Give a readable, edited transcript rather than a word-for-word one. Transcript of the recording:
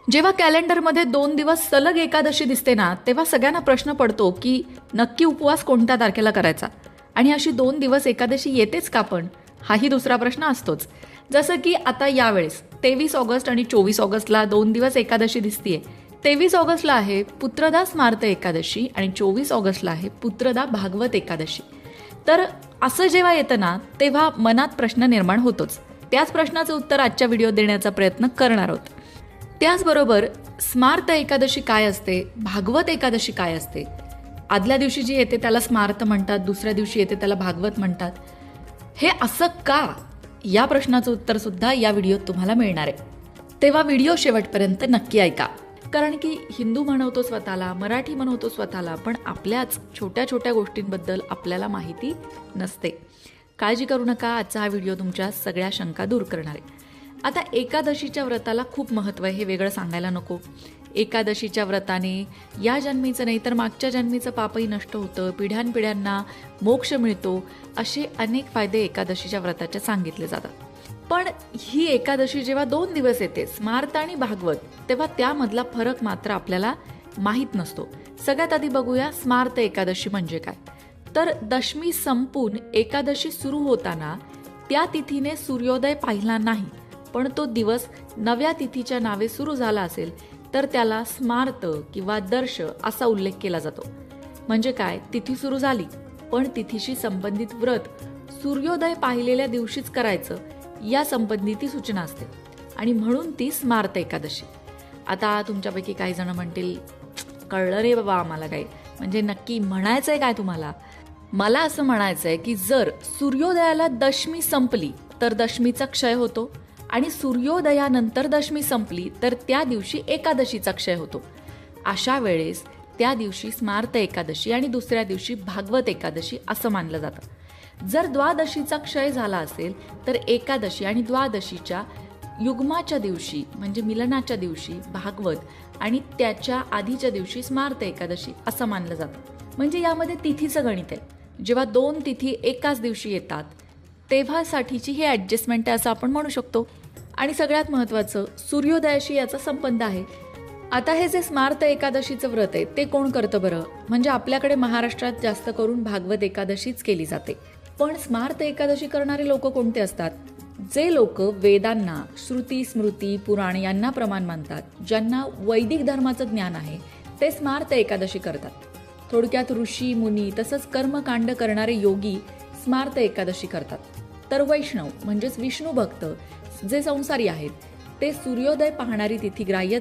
जेव्हा कॅलेंडरमध्ये 2 दिवस सलग एकादशी दिसते ना, तेव्हा सगळ्यांना प्रश्न पडतो की नक्की उपवास कोणत्या तारखेला करायचा आणि अशी 2 दिवस एकादशी येतेच का पण? हाही दुसरा प्रश्न असतोच. जसं की आता यावेळेस 23 ऑगस्ट आणि 24 ऑगस्टला 2 दिवस एकादशी दिसतीये. 23 ऑगस्टला आहे पुत्रदा स्मार्त एकादशी आणि 24 ऑगस्टला आहे पुत्रदा भागवत एकादशी. तर असं जेव्हा येतं ना, तेव्हा मनात प्रश्न निर्माण होतोच. त्याच प्रश्नाचं उत्तर आजच्या व्हिडिओत देण्याचा प्रयत्न करणार आहोत. त्याचबरोबर स्मार्त एकादशी काय असते, भागवत एकादशी काय असते, आदल्या दिवशी जी येते त्याला स्मार्त म्हणतात, दुसऱ्या दिवशी येते त्याला भागवत म्हणतात, हे असं का, या प्रश्नाचं उत्तर सुद्धा या व्हिडिओत तुम्हाला मिळणार आहे. तेव्हा व्हिडिओ शेवटपर्यंत नक्की ऐका. कारण की हिंदू म्हणवतो स्वतःला, मराठी म्हणवतो स्वतःला, पण आपल्याच छोट्या छोट्या गोष्टींबद्दल आपल्याला माहिती नसते. काळजी करू नका, आजचा हा व्हिडिओ तुमच्या सगळ्या शंका दूर करणार आहे. आता एकादशीच्या व्रताला खूप महत्त्व आहे, हे वेगळं सांगायला नको. एकादशीच्या व्रताने या जन्मीचं नाही तर मागच्या जन्मीचं पापही नष्ट होतं, पिढ्यानपिढ्यांना मोक्ष मिळतो, असे अनेक फायदे एकादशीच्या व्रताचे सांगितले जातात. पण ही एकादशी जेव्हा 2 दिवस येते, स्मार्त आणि भागवत, तेव्हा त्यामधला फरक मात्र आपल्याला माहीत नसतो. सगळ्यात आधी बघूया स्मार्त एकादशी म्हणजे काय. तर दशमी संपून एकादशी सुरू होताना त्या तिथीने सूर्योदय पाहिला नाही, पण तो दिवस नव्या तिथीच्या नावे सुरू झाला असेल तर त्याला स्मार्त किंवा दर्श असा उल्लेख केला जातो. म्हणजे काय, तिथी सुरू झाली पण तिथीशी संबंधित व्रत सूर्योदय पाहिलेल्या दिवशीच करायचं, या संबंधित सूचना असते आणि म्हणून ती स्मार्त एकादशी. आता तुमच्यापैकी काही जण म्हणतील, कळलं रे बाबा आम्हाला काही, म्हणजे नक्की म्हणायचंय काय तुम्हाला? मला असं म्हणायचंय की जर सूर्योदयाला दशमी संपली तर दशमीचा क्षय होतो आणि सूर्योदयानंतर दशमी संपली तर त्या दिवशी एकादशीचा क्षय होतो. अशा वेळेस त्या दिवशी स्मार्त एकादशी आणि दुसऱ्या दिवशी भागवत एकादशी असं मानलं जातं. जर द्वादशीचा क्षय झाला असेल तर एकादशी आणि द्वादशीच्या युग्माच्या दिवशी म्हणजे मिलनाच्या दिवशी भागवत आणि त्याच्या आधीच्या दिवशी स्मार्त एकादशी असं मानलं जातं. म्हणजे यामध्ये तिथीचं गणित आहे. जेव्हा 2 तिथी एकाच दिवशी येतात तेव्हासाठीची ही ॲडजस्टमेंट आहे असं आपण म्हणू शकतो. आणि सगळ्यात महत्त्वाचं, सूर्योदयाशी याचा संबंध आहे. आता हे जे स्मार्त एकादशीचं व्रत आहे ते कोण करतं बरं? म्हणजे आपल्याकडे महाराष्ट्रात जास्त करून भागवत एकादशीच केली जाते. पण स्मार्त एकादशी करणारे लोक कोणते असतात? जे लोक वेदांना, श्रुती, स्मृती, पुराण यांना प्रमाण मानतात, ज्यांना वैदिक धर्माचं ज्ञान आहे, ते स्मार्त एकादशी करतात. थोडक्यात ऋषी, मुनी तसंच कर्मकांड करणारे योगी स्मार्त एकादशी करतात. तर वैष्णव म्हणजेच विष्णू भक्त जे संसारी आहेत ते सूर्योदय पाहणारी तिथी ग्राह्य